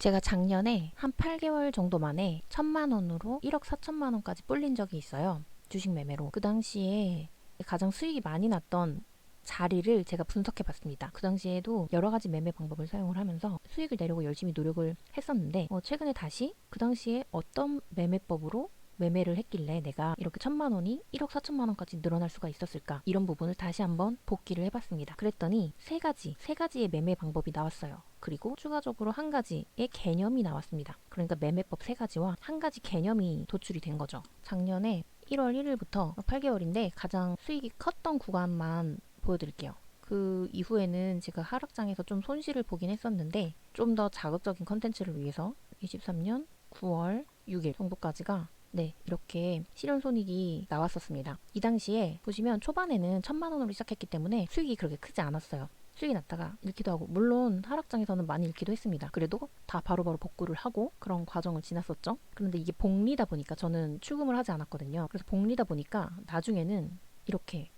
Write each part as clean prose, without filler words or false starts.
제가 작년에 한 8개월 정도 만에 1,000만 원으로 1억 4천만 원까지 불린 적이 있어요. 주식 매매로. 그 당시에 가장 수익이 많이 났던 자리를 제가 분석해 봤습니다. 그 당시에도 여러 가지 매매 방법을 사용을 하면서 수익을 내려고 열심히 노력을 했었는데 최근에 다시 그 당시에 어떤 매매법으로 매매를 했길래 내가 이렇게 1,000만 원이 1억 4천만 원까지 늘어날 수가 있었을까? 이런 부분을 다시 한번 복기를 해봤습니다. 그랬더니 세 가지의 매매 방법이 나왔어요. 그리고 추가적으로 한 가지의 개념이 나왔습니다. 그러니까 매매법 세 가지와 한 가지 개념이 도출이 된 거죠. 작년에 1월 1일부터 8개월인데 가장 수익이 컸던 구간만 보여드릴게요. 그 이후에는 제가 하락장에서 좀 손실을 보긴 했었는데 좀 더 자극적인 컨텐츠를 위해서 23년 9월 6일 정도까지가 이렇게 실현손익이 나왔었습니다. 이 당시에 보시면 초반에는 1,000만 원으로 시작했기 때문에 수익이 그렇게 크지 않았어요. 수익이 났다가 잃기도 하고, 물론 하락장에서는 많이 잃기도 했습니다. 그래도 다 바로바로 복구를 하고 그런 과정을 지났었죠. 그런데 이게 복리다 보니까, 저는 출금을 하지 않았거든요. 그래서 복리다 보니까 나중에는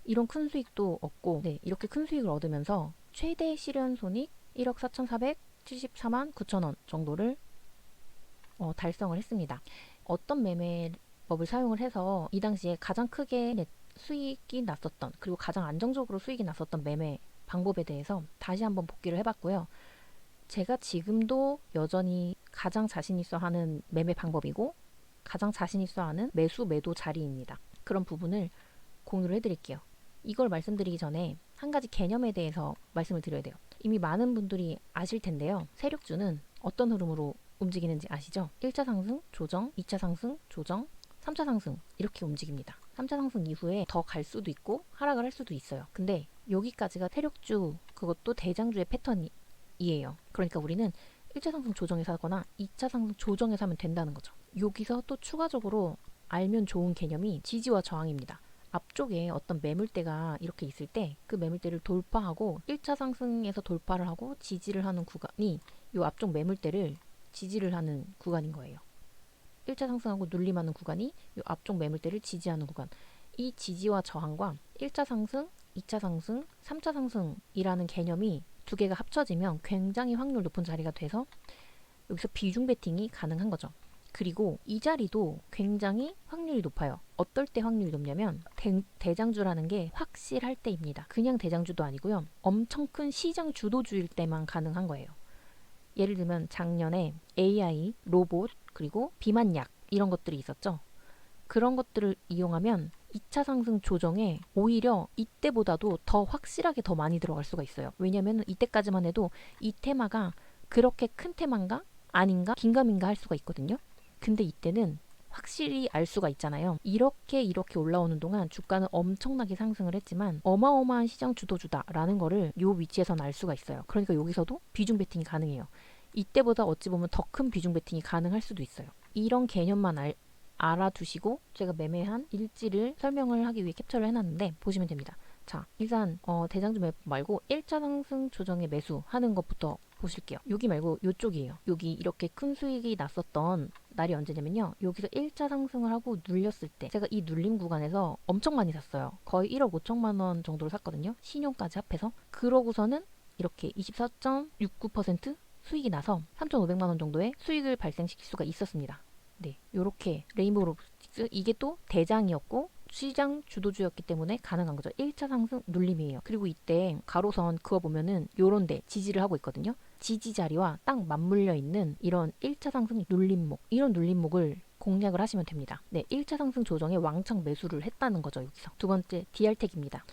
이런 큰 수익도 얻고, 이렇게 큰 수익을 얻으면서 최대 실현손익 1억 4,474만 9천 원 정도를 달성을 했습니다. 어떤 매매법을 사용을 해서 이 당시에 가장 크게 수익이 났었던, 그리고 가장 안정적으로 수익이 났었던 매매 방법에 대해서 다시 한번 복기를 해봤고요. 제가 지금도 여전히 가장 자신 있어 하는 매매 방법이고 가장 자신 있어 하는 매수 매도 자리입니다. 그런 부분을 공유를 해드릴게요. 이걸 말씀드리기 전에 한 가지 개념에 대해서 말씀을 드려야 돼요. 이미 많은 분들이 아실 텐데요. 세력주는 어떤 흐름으로 움직이는지 아시죠? 1차 상승, 조정, 2차 상승, 조정, 3차 상승 이렇게 움직입니다. 3차 상승 이후에 더 갈 수도 있고 하락을 할 수도 있어요. 근데 여기까지가 세력주, 그것도 대장주의 패턴이에요. 그러니까 우리는 1차 상승 조정에 사거나 2차 상승 조정에 사면 된다는 거죠. 여기서 또 추가적으로 알면 좋은 개념이 지지와 저항입니다. 앞쪽에 어떤 매물대가 이렇게 있을 때 그 매물대를 돌파하고 1차 상승에서 돌파를 하고 지지를 하는 구간이 이 앞쪽 매물대를 지지를 하는 구간인 거예요. 1차 상승하고 눌림하는 구간이 이 앞쪽 매물대를 지지하는 구간. 이 지지와 저항과 1차 상승, 2차 상승, 3차 상승이라는 개념이 두 개가 합쳐지면 굉장히 확률 높은 자리가 돼서 여기서 비중 베팅이 가능한 거죠. 그리고 이 자리도 굉장히 확률이 높아요. 어떨 때 확률이 높냐면 대장주라는 게 확실할 때입니다. 그냥 대장주도 아니고요. 엄청 큰 시장 주도주일 때만 가능한 거예요. 예를 들면 작년에 AI, 로봇, 그리고 비만약 이런 것들이 있었죠. 그런 것들을 이용하면 2차 상승 조정에 오히려 이때보다도 더 확실하게 더 많이 들어갈 수가 있어요. 왜냐면 이때까지만 해도 이 테마가 그렇게 큰 테마인가 아닌가 긴가민가 할 수가 있거든요. 근데 이때는 확실히 알 수가 있잖아요. 이렇게 올라오는 동안 주가는 엄청나게 상승을 했지만 어마어마한 시장 주도주다라는 거를 이 위치에서는 알 수가 있어요. 그러니까 여기서도 비중 베팅이 가능해요. 이때보다 어찌 보면 더 큰 비중 베팅이 가능할 수도 있어요. 이런 개념만 알아두시고 제가 매매한 일지를 설명을 하기 위해 캡처를 해놨는데 보시면 됩니다. 자, 일단 대장주 매매 말고 1차 상승 조정에 매수하는 것부터 보실게요. 여기 말고 이쪽이에요. 여기 이렇게 큰 수익이 났었던 날이 언제냐면요. 여기서 1차 상승을 하고 눌렸을 때 제가 이 눌림 구간에서 엄청 많이 샀어요. 거의 1억 5천만 원 정도로 샀거든요. 신용까지 합해서. 그러고서는 이렇게 24.69% 수익이 나서 3,500만 원 정도의 수익을 발생시킬 수가 있었습니다. 요렇게 레인보우 로보틱스, 이게 또 대장이었고 시장 주도주였기 때문에 가능한 거죠. 1차 상승 눌림이에요. 그리고 이때 가로선 그어보면은 요런데 지지를 하고 있거든요. 지지 자리와 딱 맞물려 있는 이런 1차 상승 눌림목, 이런 눌림목을 공략을 하시면 됩니다. 1차 상승 조정에 왕창 매수를 했다는 거죠. 여기서 두 번째 DR택입니다.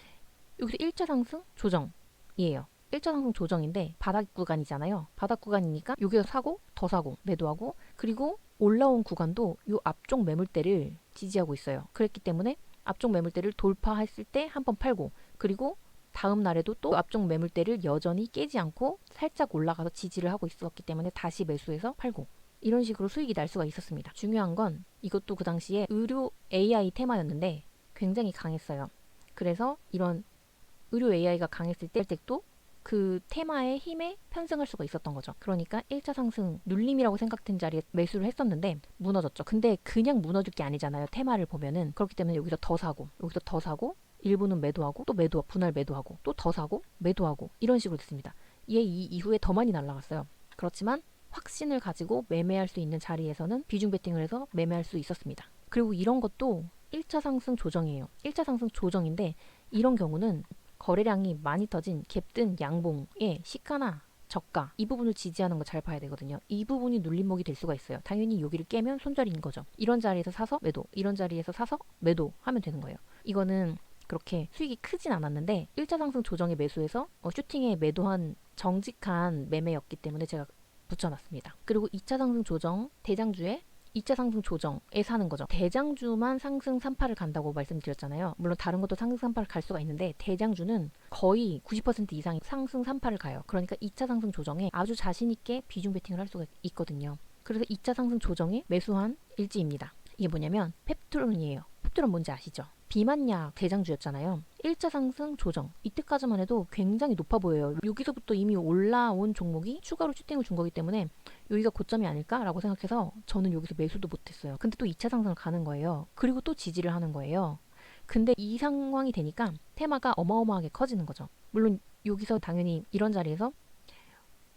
여기서 1차 상승 조정이에요. 1차 상승 조정인데 바닥 구간이잖아요. 바닥 구간이니까 여기서 사고 더 사고 매도하고, 그리고 올라온 구간도 이 앞쪽 매물대를 지지하고 있어요. 그랬기 때문에 앞쪽 매물대를 돌파했을 때 한번 팔고, 그리고 다음 날에도 또 앞쪽 매물대를 여전히 깨지 않고 살짝 올라가서 지지를 하고 있었기 때문에 다시 매수해서 팔고, 이런 식으로 수익이 날 수가 있었습니다. 중요한 건 이것도 그 당시에 의료 AI 테마였는데 굉장히 강했어요. 그래서 이런 의료 AI가 강했을 때도 그 테마의 힘에 편승할 수가 있었던 거죠. 그러니까 1차 상승 눌림이라고 생각된 자리에 매수를 했었는데 무너졌죠. 근데 그냥 무너질 게 아니잖아요. 테마를 보면은. 그렇기 때문에 여기서 더 사고, 여기서 더 사고, 일부는 매도하고, 또 매도, 분할 매도하고, 또 더 사고, 매도하고, 이런 식으로 됐습니다. 이 이후에 더 많이 날라갔어요. 그렇지만 확신을 가지고 매매할 수 있는 자리에서는 비중 베팅을 해서 매매할 수 있었습니다. 그리고 이런 것도 1차 상승 조정이에요. 1차 상승 조정인데 이런 경우는 거래량이 많이 터진 갭든 양봉의 시가나 저가 이 부분을 지지하는 거 잘 봐야 되거든요. 이 부분이 눌림목이 될 수가 있어요. 당연히 여기를 깨면 손절인 거죠. 이런 자리에서 사서 매도, 이런 자리에서 사서 매도 하면 되는 거예요. 이거는 그렇게 수익이 크진 않았는데 1차 상승 조정에 매수해서 슈팅에 매도한 정직한 매매였기 때문에 제가 붙여놨습니다. 그리고 2차 상승 조정 대장주에 2차 상승 조정에 사는 거죠. 대장주만 상승 3파를 간다고 말씀드렸잖아요. 물론 다른 것도 상승 3파를 갈 수가 있는데 대장주는 거의 90% 이상이 상승 3파를 가요. 그러니까 2차 상승 조정에 아주 자신 있게 비중 베팅을 할 수가 있거든요. 그래서 2차 상승 조정에 매수한 일지입니다. 이게 뭐냐면 펩트론이에요. 펩트론 뭔지 아시죠? 비만약 대장주였잖아요. 1차 상승 조정. 이때까지만 해도 굉장히 높아 보여요. 여기서부터 이미 올라온 종목이 추가로 슈팅을 준 거기 때문에 여기가 고점이 아닐까라고 생각해서 저는 여기서 매수도 못했어요. 근데 또 2차 상승을 가는 거예요. 그리고 또 지지를 하는 거예요. 근데 이 상황이 되니까 테마가 어마어마하게 커지는 거죠. 물론 여기서 당연히 이런 자리에서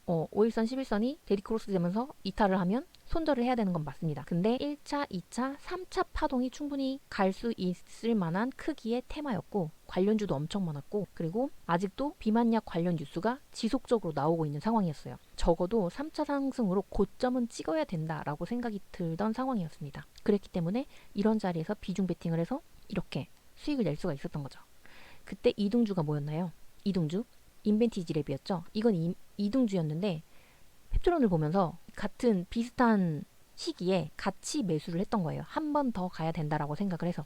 5일선, 11선이 데리크로스 되면서 이탈을 하면 손절을 해야 되는 건 맞습니다. 근데 1차, 2차, 3차 파동이 충분히 갈 수 있을 만한 크기의 테마였고 관련주도 엄청 많았고 그리고 아직도 비만약 관련 뉴스가 지속적으로 나오고 있는 상황이었어요. 적어도 3차 상승으로 고점은 찍어야 된다라고 생각이 들던 상황이었습니다. 그랬기 때문에 이런 자리에서 비중 베팅을 해서 이렇게 수익을 낼 수가 있었던 거죠. 그때 이등주가 뭐였나요? 이등주? 인벤티지 랩이었죠. 이건 이등주였는데 펩트론을 보면서 같은 비슷한 시기에 같이 매수를 했던 거예요. 한 번 더 가야 된다라고 생각을 해서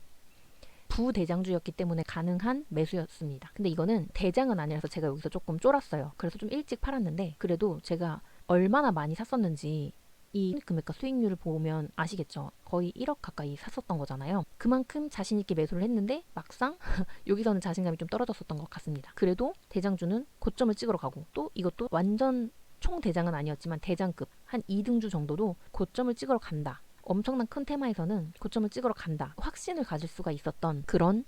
부대장주였기 때문에 가능한 매수였습니다. 근데 이거는 대장은 아니라서 제가 여기서 조금 쫄았어요. 그래서 좀 일찍 팔았는데 그래도 제가 얼마나 많이 샀었는지 이 금액과 수익률을 보면 아시겠죠. 거의 1억 가까이 샀었던 거잖아요. 그만큼 자신 있게 매수를 했는데 막상 여기서는 자신감이 좀 떨어졌었던 것 같습니다. 그래도 대장주는 고점을 찍으러 가고 또 이것도 완전 총 대장은 아니었지만 대장급 한 2등주 정도도 고점을 찍으러 간다. 엄청난 큰 테마에서는 고점을 찍으러 간다. 확신을 가질 수가 있었던 그런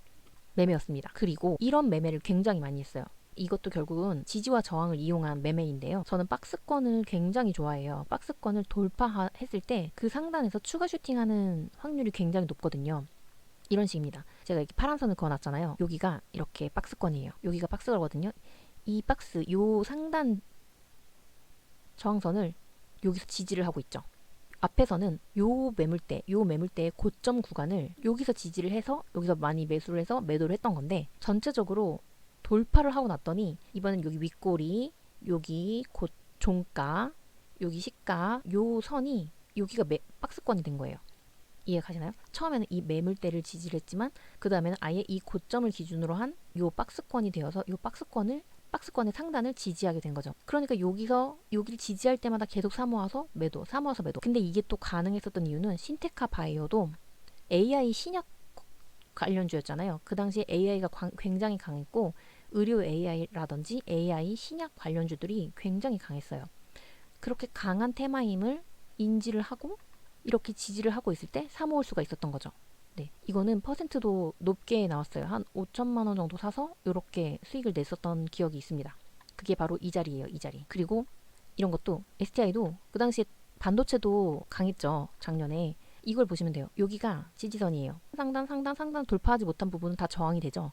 매매였습니다. 그리고 이런 매매를 굉장히 많이 했어요. 이것도 결국은 지지와 저항을 이용한 매매인데요. 저는 박스권을 굉장히 좋아해요. 박스권을 돌파했을 때 그 상단에서 추가 슈팅하는 확률이 굉장히 높거든요. 이런 식입니다. 제가 이렇게 파란 선을 그어놨잖아요. 여기가 이렇게 박스권이에요. 여기가 박스거든요. 이 박스, 요 상단 저항선을 여기서 지지를 하고 있죠. 앞에서는 요 매물대의 고점 구간을 여기서 지지를 해서 여기서 많이 매수를 해서 매도를 했던 건데 전체적으로 돌파를 하고 났더니 이번엔 여기 윗꼬리, 여기 종가, 여기 시가 요 선이 여기가 박스권이 된 거예요. 이해가시나요? 처음에는 이 매물대를 지지를 했지만 그 다음에는 아예 이 고점을 기준으로 한 요 박스권이 되어서 요 박스권의 상단을 지지하게 된 거죠. 그러니까 여기를 지지할 때마다 계속 사모아서 매도, 사모아서 매도. 근데 이게 또 가능했었던 이유는 신테카 바이오도 AI 신약 관련주였잖아요. 그 당시에 AI가 굉장히 강했고 의료 AI라든지 AI 신약 관련주들이 굉장히 강했어요. 그렇게 강한 테마임을 인지를 하고 이렇게 지지를 하고 있을 때 사모을 수가 있었던 거죠. 네, 이거는 퍼센트도 높게 나왔어요. 한 5천만 원 정도 사서 이렇게 수익을 냈었던 기억이 있습니다. 그게 바로 이 자리예요. 이 자리. 그리고 이런 것도 STI도 그 당시에 반도체도 강했죠. 작년에. 이걸 보시면 돼요. 여기가 지지선이에요. 상단 돌파하지 못한 부분은 다 저항이 되죠.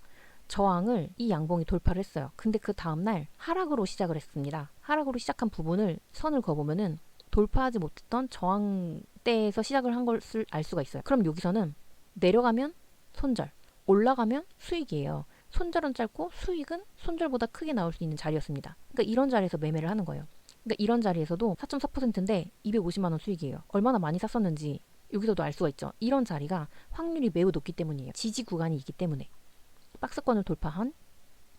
저항을 이 양봉이 돌파를 했어요. 근데 그 다음날 하락으로 시작을 했습니다. 하락으로 시작한 부분을 선을 그어보면은 돌파하지 못했던 저항대에서 시작을 한 것을 알 수가 있어요. 그럼 여기서는 내려가면 손절, 올라가면 수익이에요. 손절은 짧고 수익은 손절보다 크게 나올 수 있는 자리였습니다. 그러니까 이런 자리에서 매매를 하는 거예요. 그러니까 이런 자리에서도 4.4%인데 250만 원 수익이에요. 얼마나 많이 샀었는지 여기서도 알 수가 있죠. 이런 자리가 확률이 매우 높기 때문이에요. 지지 구간이 있기 때문에. 박스권을 돌파한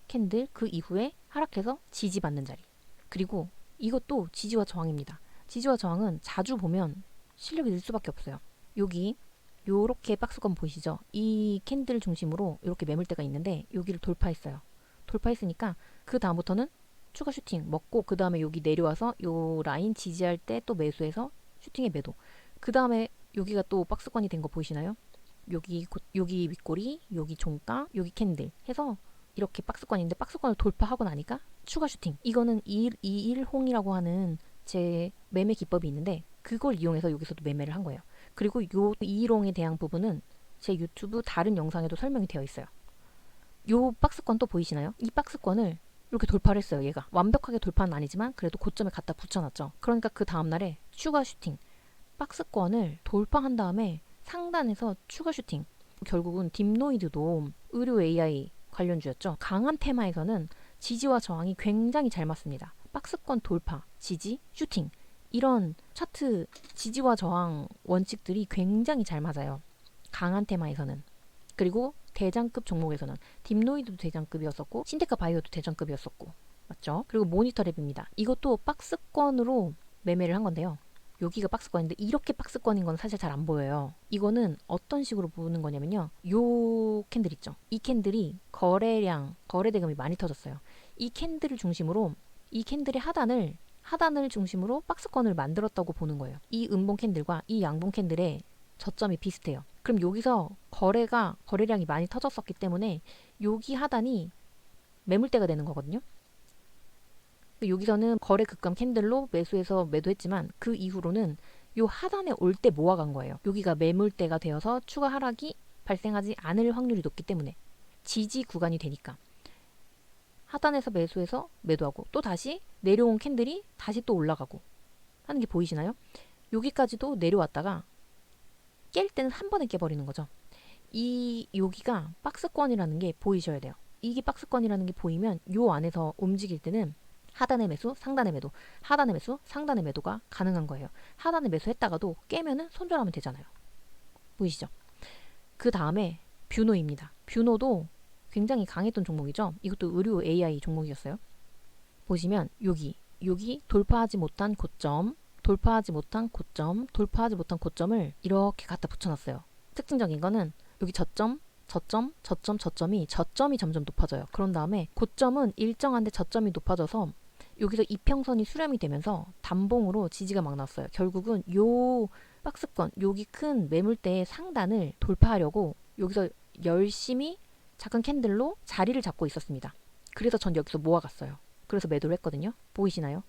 캔들 그 이후에 하락해서 지지받는 자리. 그리고 이것도 지지와 저항입니다. 지지와 저항은 자주 보면 실력이 늘 수밖에 없어요. 여기 요렇게 박스권 보이시죠? 이 캔들 중심으로 이렇게 매물대가 있는데 여기를 돌파했어요. 돌파했으니까 그 다음부터는 추가 슈팅 먹고 그 다음에 여기 내려와서 요 라인 지지할 때 또 매수해서 슈팅에 매도. 그 다음에 여기가 또 박스권이 된 거 보이시나요? 여기 윗꼬리, 여기 종가, 여기 캔들 해서 이렇게 박스권인데 박스권을 돌파하고 나니까 추가 슈팅. 이거는 2일홍이라고 하는 제 매매 기법이 있는데 그걸 이용해서 여기서도 매매를 한 거예요. 그리고 요 이일홍에 대한 부분은 제 유튜브 다른 영상에도 설명이 되어 있어요. 요 박스권 또 보이시나요? 이 박스권을 이렇게 돌파를 했어요. 얘가 완벽하게 돌파는 아니지만 그래도 고점에 갖다 붙여놨죠. 그러니까 그 다음날에 추가 슈팅, 박스권을 돌파한 다음에 상단에서 추가 슈팅. 결국은 딥노이드도 의료 AI 관련주였죠. 강한 테마에서는 지지와 저항이 굉장히 잘 맞습니다. 박스권 돌파, 지지, 슈팅, 이런 차트 지지와 저항 원칙들이 굉장히 잘 맞아요. 강한 테마에서는. 그리고 대장급 종목에서는 딥노이드도 대장급이었었고 신테카 바이오도 대장급이었었고, 맞죠? 그리고 모니터랩입니다. 이것도 박스권으로 매매를 한 건데요. 여기가 박스권인데 이렇게 박스권인 건 사실 잘 안 보여요. 이거는 어떤 식으로 보는 거냐면요. 요 캔들 있죠. 이 캔들이 거래 대금이 많이 터졌어요. 이 캔들을 중심으로 이 캔들의 하단을 중심으로 박스권을 만들었다고 보는 거예요. 이 음봉 캔들과 이 양봉 캔들의 저점이 비슷해요. 그럼 여기서 거래량이 많이 터졌었기 때문에 여기 하단이 매물대가 되는 거거든요. 여기서는 거래 급감 캔들로 매수해서 매도했지만 그 이후로는 요 하단에 올 때 모아간 거예요. 여기가 매물대가 되어서 추가 하락이 발생하지 않을 확률이 높기 때문에 지지 구간이 되니까 하단에서 매수해서 매도하고 또 다시 내려온 캔들이 다시 또 올라가고 하는 게 보이시나요? 여기까지도 내려왔다가 깰 때는 한 번에 깨버리는 거죠. 여기가 박스권이라는 게 보이셔야 돼요. 이게 박스권이라는 게 보이면 요 안에서 움직일 때는 하단의 매수, 상단의 매도, 하단의 매수, 상단의 매도가 가능한 거예요. 하단에 매수했다가도 깨면은 손절하면 되잖아요. 보이시죠? 그 다음에 뷰노입니다. 뷰노도 굉장히 강했던 종목이죠. 이것도 의료 AI 종목이었어요. 보시면 여기 돌파하지 못한 고점, 돌파하지 못한 고점을 이렇게 갖다 붙여놨어요. 특징적인 거는 여기 저점이 점점 높아져요. 그런 다음에 고점은 일정한데 저점이 높아져서 여기서 이평선이 수렴이 되면서 단봉으로 지지가 막 났어요. 결국은 요 박스권, 여기 큰 매물대의 상단을 돌파하려고 여기서 열심히 작은 캔들로 자리를 잡고 있었습니다. 그래서 전 여기서 모아갔어요. 그래서 매도를 했거든요. 보이시나요?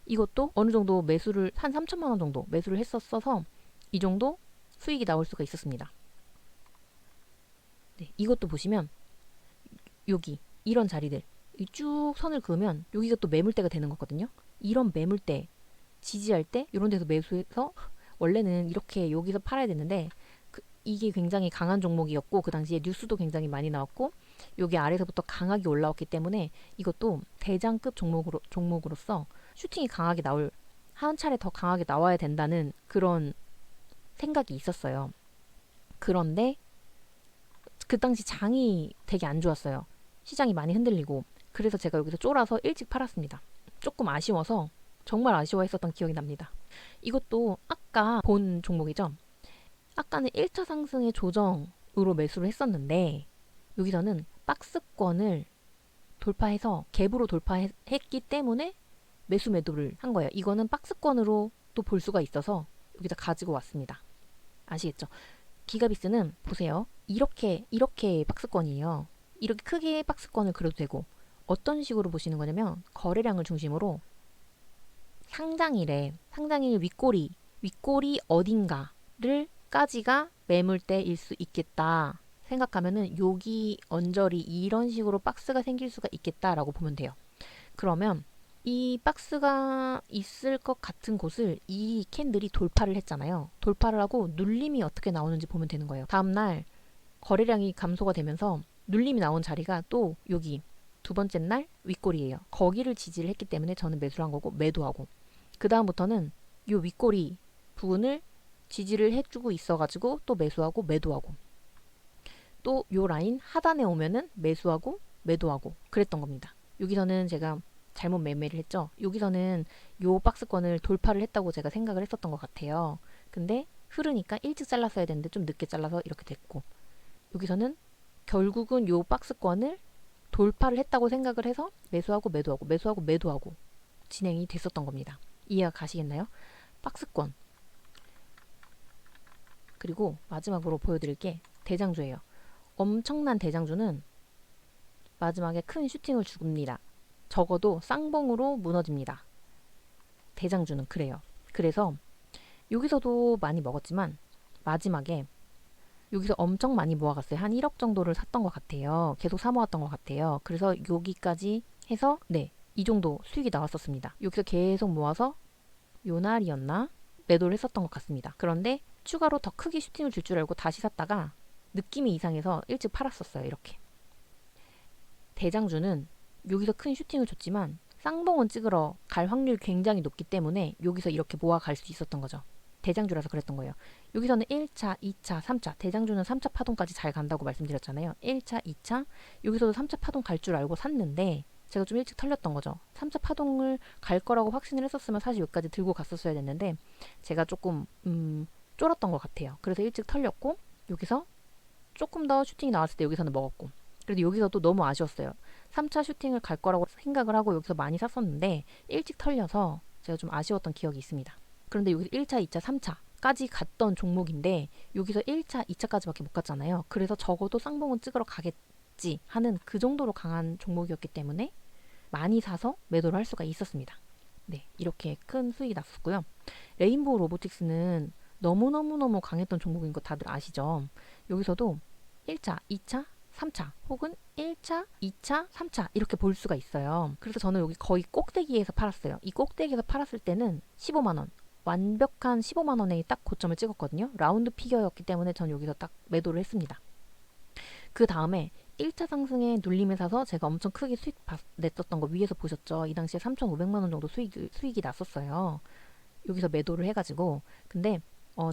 이것도 어느 정도 매수를 한 3천만 원 정도 매수를 했었어서 이 정도 수익이 나올 수가 있었습니다. 네, 이것도 보시면 여기 이런 자리들 쭉 선을 그으면 여기가 또 매물대가 되는 거거든요. 이런 매물대 지지할 때 이런 데서 매수해서 원래는 이렇게 여기서 팔아야 되는데 이게 굉장히 강한 종목이었고 그 당시에 뉴스도 굉장히 많이 나왔고 여기 아래서부터 강하게 올라왔기 때문에 이것도 대장급 종목으로서 슈팅이 강하게 한 차례 더 강하게 나와야 된다는 그런 생각이 있었어요. 그런데 그 당시 장이 되게 안 좋았어요. 시장이 많이 흔들리고 그래서 제가 여기서 쫄아서 일찍 팔았습니다. 조금 아쉬워서 정말 아쉬워했었던 기억이 납니다. 이것도 아까 본 종목이죠. 아까는 1차 상승의 조정으로 매수를 했었는데 여기서는 박스권을 돌파해서 갭으로 돌파했기 때문에 매도를 한 거예요. 이거는 박스권으로 또 볼 수가 있어서 여기다 가지고 왔습니다. 아시겠죠? 기가비스는 보세요. 이렇게 박스권이에요. 이렇게 크게 박스권을 그려도 되고 어떤 식으로 보시는 거냐면 거래량을 중심으로 상장일 윗꼬리 어딘가를 까지가 매물대일 수 있겠다 생각하면은 여기 언저리 이런 식으로 박스가 생길 수가 있겠다라고 보면 돼요. 그러면 이 박스가 있을 것 같은 곳을 이 캔들이 돌파를 했잖아요. 돌파를 하고 눌림이 어떻게 나오는지 보면 되는 거예요. 다음날 거래량이 감소가 되면서 눌림이 나온 자리가 또 여기 두 번째 날 윗꼬리예요. 거기를 지지를 했기 때문에 저는 매수를 한 거고 매도하고 그 다음부터는 이 윗꼬리 부분을 지지를 해주고 있어가지고 또 매수하고 매도하고 또 요 라인 하단에 오면은 매수하고 매도하고 그랬던 겁니다. 여기서는 제가 잘못 매매를 했죠. 여기서는 요 박스권을 돌파를 했다고 제가 생각을 했었던 것 같아요. 근데 흐르니까 일찍 잘랐어야 되는데 좀 늦게 잘라서 이렇게 됐고 여기서는 결국은 요 박스권을 돌파를 했다고 생각을 해서 매수하고 매도하고 진행이 됐었던 겁니다. 이해가 가시겠나요? 박스권 그리고 마지막으로 보여드릴 게 대장주예요. 엄청난 대장주는 마지막에 큰 슈팅을 죽습니다. 적어도 쌍봉으로 무너집니다. 대장주는 그래요. 그래서 여기서도 많이 먹었지만 마지막에 여기서 엄청 많이 모아갔어요. 한 1억 정도를 샀던 것 같아요. 계속 사 모았던 것 같아요. 그래서 여기까지 해서 이 정도 수익이 나왔었습니다. 여기서 계속 모아서 요 날이었나? 매도를 했었던 것 같습니다. 그런데 추가로 더 크게 슈팅을 줄 줄 알고 다시 샀다가 느낌이 이상해서 일찍 팔았었어요. 이렇게. 대장주는 여기서 큰 슈팅을 줬지만 쌍봉은 찍으러 갈 확률이 굉장히 높기 때문에 여기서 이렇게 모아갈 수 있었던 거죠. 대장주라서 그랬던 거예요. 여기서는 1차, 2차, 3차, 대장주는 3차 파동까지 잘 간다고 말씀드렸잖아요. 1차, 2차, 여기서도 3차 파동 갈 줄 알고 샀는데 제가 좀 일찍 털렸던 거죠. 3차 파동을 갈 거라고 확신을 했었으면 사실 여기까지 들고 갔었어야 됐는데 제가 조금 쫄았던 것 같아요. 그래서 일찍 털렸고 여기서 조금 더 슈팅이 나왔을 때 여기서는 먹었고 그래도 여기서도 너무 아쉬웠어요. 3차 슈팅을 갈 거라고 생각을 하고 여기서 많이 샀었는데 일찍 털려서 제가 좀 아쉬웠던 기억이 있습니다. 그런데 여기서 1차, 2차, 3차까지 갔던 종목인데 여기서 1차, 2차까지밖에 못 갔잖아요. 그래서 적어도 쌍봉은 찍으러 가겠지 하는 그 정도로 강한 종목이었기 때문에 많이 사서 매도를 할 수가 있었습니다. 네, 이렇게 큰 수익이 났었고요. 레인보우 로보틱스는 너무너무너무 강했던 종목인 거 다들 아시죠? 여기서도 1차, 2차, 3차 혹은 1차, 2차, 3차 이렇게 볼 수가 있어요. 그래서 저는 여기 거의 꼭대기에서 팔았어요. 이 꼭대기에서 팔았을 때는 15만원 완벽한 15만원에 딱 고점을 찍었거든요. 라운드 피겨였기 때문에 전 여기서 딱 매도를 했습니다. 그 다음에 1차 상승에 눌림을 사서 제가 엄청 크게 수익 냈었던 거 위에서 보셨죠? 이 당시에 3,500만원 정도 수익이 났었어요. 여기서 매도를 해가지고 근데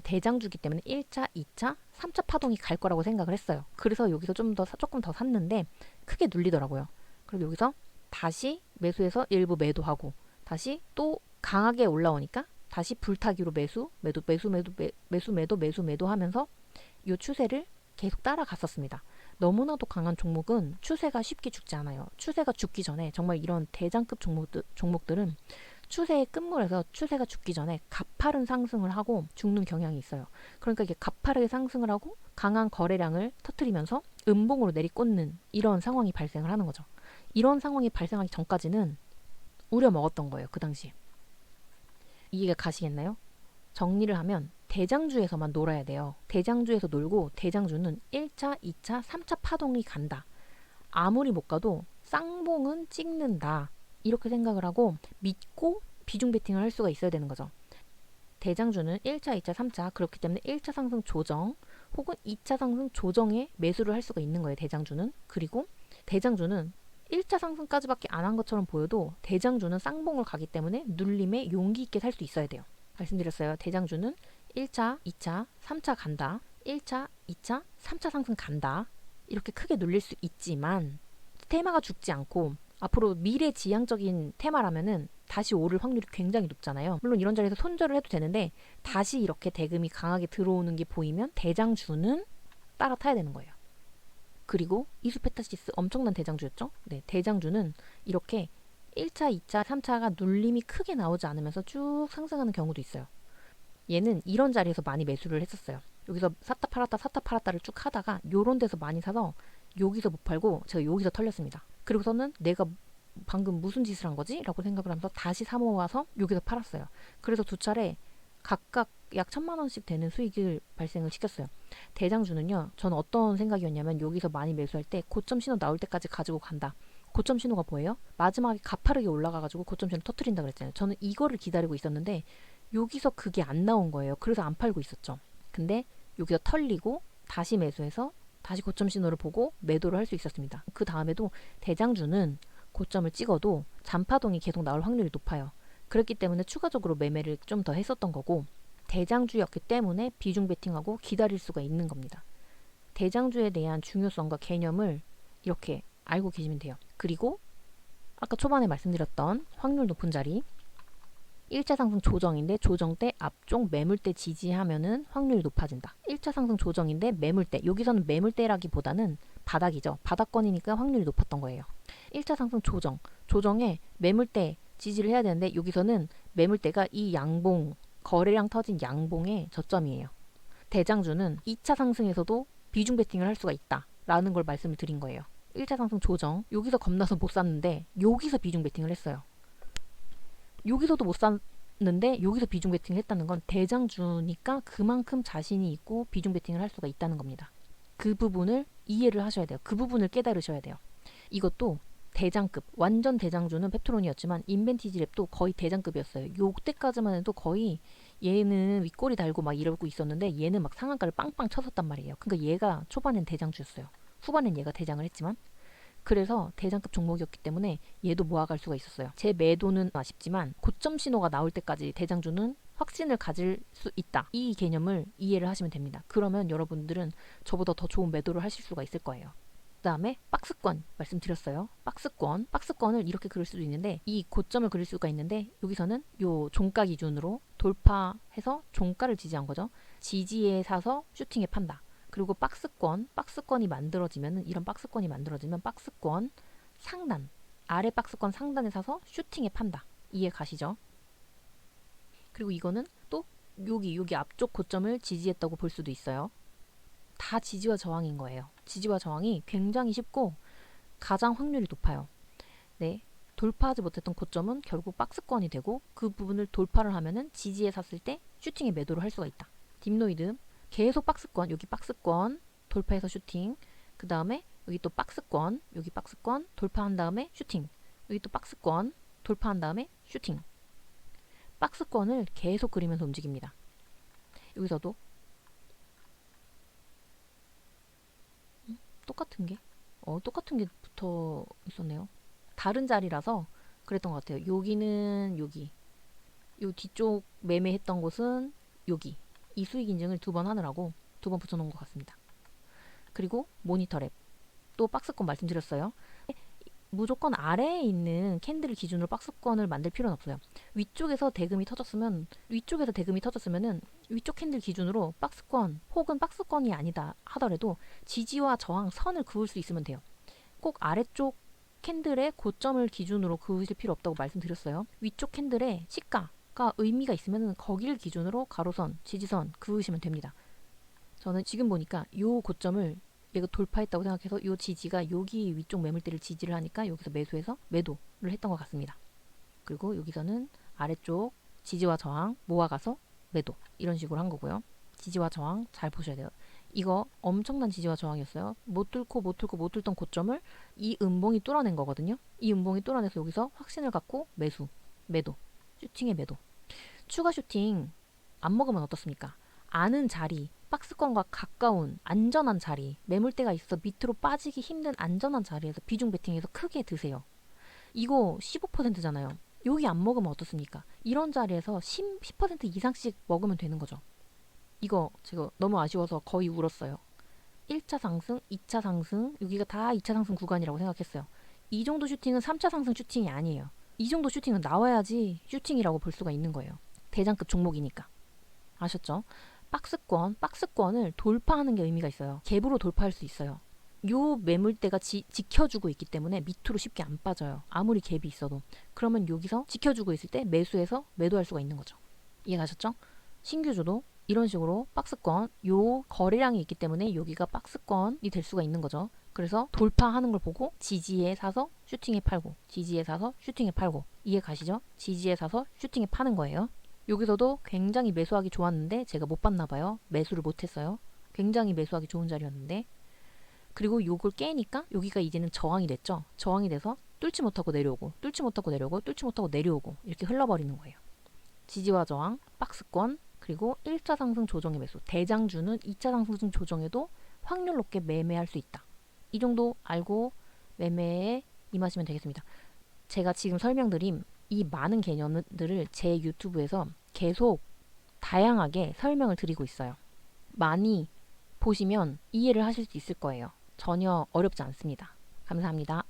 대장주기 때문에 1차, 2차, 3차 파동이 갈 거라고 생각을 했어요. 그래서 여기서 조금 더 샀는데 크게 눌리더라고요. 그리고 여기서 다시 매수해서 일부 매도하고 다시 또 강하게 올라오니까 다시 불타기로 매수 매도 하면서 이 추세를 계속 따라갔었습니다. 너무나도 강한 종목은 추세가 쉽게 죽지 않아요. 추세가 죽기 전에 정말 이런 대장급 종목들은 추세의 끝물에서 추세가 죽기 전에 가파른 상승을 하고 죽는 경향이 있어요. 그러니까 이게 가파르게 상승을 하고 강한 거래량을 터뜨리면서 음봉으로 내리꽂는 이런 상황이 발생을 하는 거죠. 이런 상황이 발생하기 전까지는 우려 먹었던 거예요. 그 당시에. 이해가 가시겠나요? 정리를 하면 대장주에서만 놀아야 돼요. 대장주에서 놀고 대장주는 1차, 2차, 3차 파동이 간다. 아무리 못 가도 쌍봉은 찍는다. 이렇게 생각을 하고 믿고 비중 베팅을 할 수가 있어야 되는 거죠. 대장주는 1차, 2차, 3차 그렇기 때문에 1차 상승 조정 혹은 2차 상승 조정에 매수를 할 수가 있는 거예요. 대장주는. 그리고 대장주는 1차 상승까지밖에 안 한 것처럼 보여도 대장주는 쌍봉을 가기 때문에 눌림에 용기 있게 살 수 있어야 돼요. 말씀드렸어요. 대장주는 1차, 2차, 3차 간다. 1차, 2차, 3차 상승 간다. 이렇게 크게 눌릴 수 있지만 테마가 죽지 않고 앞으로 미래지향적인 테마라면은 다시 오를 확률이 굉장히 높잖아요. 물론 이런 자리에서 손절을 해도 되는데 다시 이렇게 대금이 강하게 들어오는 게 보이면 대장주는 따라 타야 되는 거예요. 그리고 이수페타시스 엄청난 대장주였죠. 네, 대장주는 이렇게 1차, 2차, 3차가 눌림이 크게 나오지 않으면서 쭉 상승하는 경우도 있어요. 얘는 이런 자리에서 많이 매수를 했었어요. 여기서 샀다 팔았다를 쭉 하다가 요런 데서 많이 사서 여기서 못 팔고 제가 여기서 털렸습니다. 그리고서는 내가 방금 무슨 짓을 한 거지? 라고 생각을 하면서 다시 사 모아서 여기서 팔았어요. 그래서 두 차례 각각 약 1,000만원씩 되는 수익을 발생을 시켰어요. 대장주는요. 저는 어떤 생각이었냐면 여기서 많이 매수할 때 고점 신호 나올 때까지 가지고 간다. 고점 신호가 뭐예요? 마지막에 가파르게 올라가가지고 고점 신호 터트린다 그랬잖아요. 저는 이거를 기다리고 있었는데 여기서 그게 안 나온 거예요. 그래서 안 팔고 있었죠. 근데 여기서 털리고 다시 매수해서 다시 고점 신호를 보고 매도를 할 수 있었습니다. 그 다음에도 대장주는 고점을 찍어도 잔파동이 계속 나올 확률이 높아요. 그렇기 때문에 추가적으로 매매를 좀 더 했었던 거고 대장주였기 때문에 비중 베팅하고 기다릴 수가 있는 겁니다. 대장주에 대한 중요성과 개념을 이렇게 알고 계시면 돼요. 그리고 아까 초반에 말씀드렸던 확률 높은 자리 1차 상승 조정인데 조정 때 앞쪽 매물대 지지하면은 확률이 높아진다. 1차 상승 조정인데 매물대 여기서는 매물대라기보다는 바닥이죠. 바닥권이니까 확률이 높았던 거예요. 1차 상승 조정에 매물대 지지를 해야 되는데 여기서는 매물대가 이 양봉 거래량 터진 양봉의 저점이에요. 대장주는 2차 상승에서도 비중 베팅을 할 수가 있다 라는 걸 말씀을 드린 거예요. 1차 상승 조정 여기서 겁나서 못 샀는데 여기서 비중 베팅을 했어요. 여기서도 못 는데 여기서 비중 베팅을 했다는 건 대장주니까 그만큼 자신이 있고 비중 베팅을 할 수가 있다는 겁니다. 그 부분을 이해를 하셔야 돼요. 그 부분을 깨달으셔야 돼요. 이것도 대장급, 완전 대장주는 펩토론이었지만 인벤티지 랩도 거의 대장급이었어요. 요때까지만 해도 거의 얘는 윗꼬리 달고 막 이러고 있었는데 얘는 막 상한가를 빵빵 쳤었단 말이에요. 그러니까 얘가 초반엔 대장주였어요. 후반엔 얘가 대장을 했지만 그래서 대장급 종목이었기 때문에 얘도 모아갈 수가 있었어요. 제 매도는 아쉽지만 고점 신호가 나올 때까지 대장주는 확신을 가질 수 있다. 이 개념을 이해를 하시면 됩니다. 그러면 여러분들은 저보다 더 좋은 매도를 하실 수가 있을 거예요. 그 다음에 박스권 말씀드렸어요. 박스권을 이렇게 그릴 수도 있는데 이 고점을 그릴 수가 있는데 여기서는 요 종가 기준으로 돌파해서 종가를 지지한 거죠. 지지에 사서 슈팅에 판다. 그리고 박스권이 만들어지면 이런 박스권이 만들어지면 박스권 상단 아래 박스권 상단에 사서 슈팅에 판다. 이해 가시죠? 그리고 이거는 또 여기 앞쪽 고점을 지지했다고 볼 수도 있어요. 다 지지와 저항인 거예요. 지지와 저항이 굉장히 쉽고 가장 확률이 높아요. 네, 돌파하지 못했던 고점은 결국 박스권이 되고 그 부분을 돌파를 하면은 지지에 샀을 때 슈팅에 매도를 할 수가 있다. 딥노이드 계속 박스권, 여기 박스권 돌파해서 슈팅. 그 다음에 여기 또 박스권, 여기 박스권 돌파한 다음에 슈팅. 여기 또 박스권 돌파한 다음에 슈팅. 박스권을 계속 그리면서 움직입니다. 여기서도 똑같은 게 붙어 있었네요. 다른 자리라서 그랬던 것 같아요. 여기는 여기, 요 뒤쪽 매매했던 곳은 여기. 이 수익 인증을 2번 하느라고 2번 붙여놓은 것 같습니다. 그리고 모니터랩 또 박스권 말씀드렸어요. 무조건 아래에 있는 캔들을 기준으로 박스권을 만들 필요는 없어요. 위쪽에서 대금이 터졌으면은 위쪽 캔들 기준으로 박스권 혹은 박스권이 아니다 하더라도 지지와 저항 선을 그을 수 있으면 돼요. 꼭 아래쪽 캔들의 고점을 기준으로 그으실 필요 없다고 말씀드렸어요. 위쪽 캔들의 시가가 의미가 있으면 거기를 기준으로 가로선, 지지선 그으시면 됩니다. 저는 지금 보니까 요 고점을 얘가 돌파했다고 생각해서 요 지지가 여기 위쪽 매물대를 지지를 하니까 여기서 매수해서 매도를 했던 것 같습니다. 그리고 여기서는 아래쪽 지지와 저항 모아가서 매도 이런 식으로 한 거고요. 지지와 저항 잘 보셔야 돼요. 이거 엄청난 지지와 저항이었어요. 못 뚫던 고점을 이 음봉이 뚫어낸 거거든요. 이 음봉이 뚫어내서 여기서 확신을 갖고 매도, 슈팅의 매도. 추가 슈팅 안 먹으면 어떻습니까? 아는 자리, 박스권과 가까운 안전한 자리, 매물대가 있어서 밑으로 빠지기 힘든 안전한 자리에서 비중 베팅해서 크게 드세요. 이거 15%잖아요. 여기 안 먹으면 어떻습니까? 이런 자리에서 10% 이상씩 먹으면 되는 거죠. 이거 제가 너무 아쉬워서 거의 울었어요. 1차 상승, 2차 상승, 여기가 다 2차 상승 구간이라고 생각했어요. 이 정도 슈팅은 3차 상승 슈팅이 아니에요. 이 정도 슈팅은 나와야지 슈팅이라고 볼 수가 있는 거예요. 대장급 종목이니까. 아셨죠? 박스권을 돌파하는 게 의미가 있어요. 갭으로 돌파할 수 있어요. 요 매물대가 지켜주고 있기 때문에 밑으로 쉽게 안 빠져요. 아무리 갭이 있어도. 그러면 여기서 지켜주고 있을 때 매수해서 매도할 수가 있는 거죠. 이해가셨죠? 신규주도 이런 식으로 박스권, 요 거래량이 있기 때문에 여기가 박스권이 될 수가 있는 거죠. 그래서 돌파하는 걸 보고 지지에 사서 슈팅에 팔고, 지지에 사서 슈팅에 팔고. 이해 가시죠? 지지에 사서 슈팅에 파는 거예요. 여기서도 굉장히 매수하기 좋았는데 제가 못 봤나 봐요. 매수를 못했어요. 굉장히 매수하기 좋은 자리였는데. 그리고 요걸 깨니까 여기가 이제는 저항이 됐죠. 저항이 돼서 뚫지 못하고 내려오고 이렇게 흘러버리는 거예요. 지지와 저항, 박스권, 그리고 1차 상승 조정의 매수. 대장주는 2차 상승 조정에도 확률 높게 매매할 수 있다. 이 정도 알고 매매에 임하시면 되겠습니다. 제가 지금 설명드린 이 많은 개념들을 제 유튜브에서 계속 다양하게 설명을 드리고 있어요. 많이 보시면 이해를 하실 수 있을 거예요. 전혀 어렵지 않습니다. 감사합니다.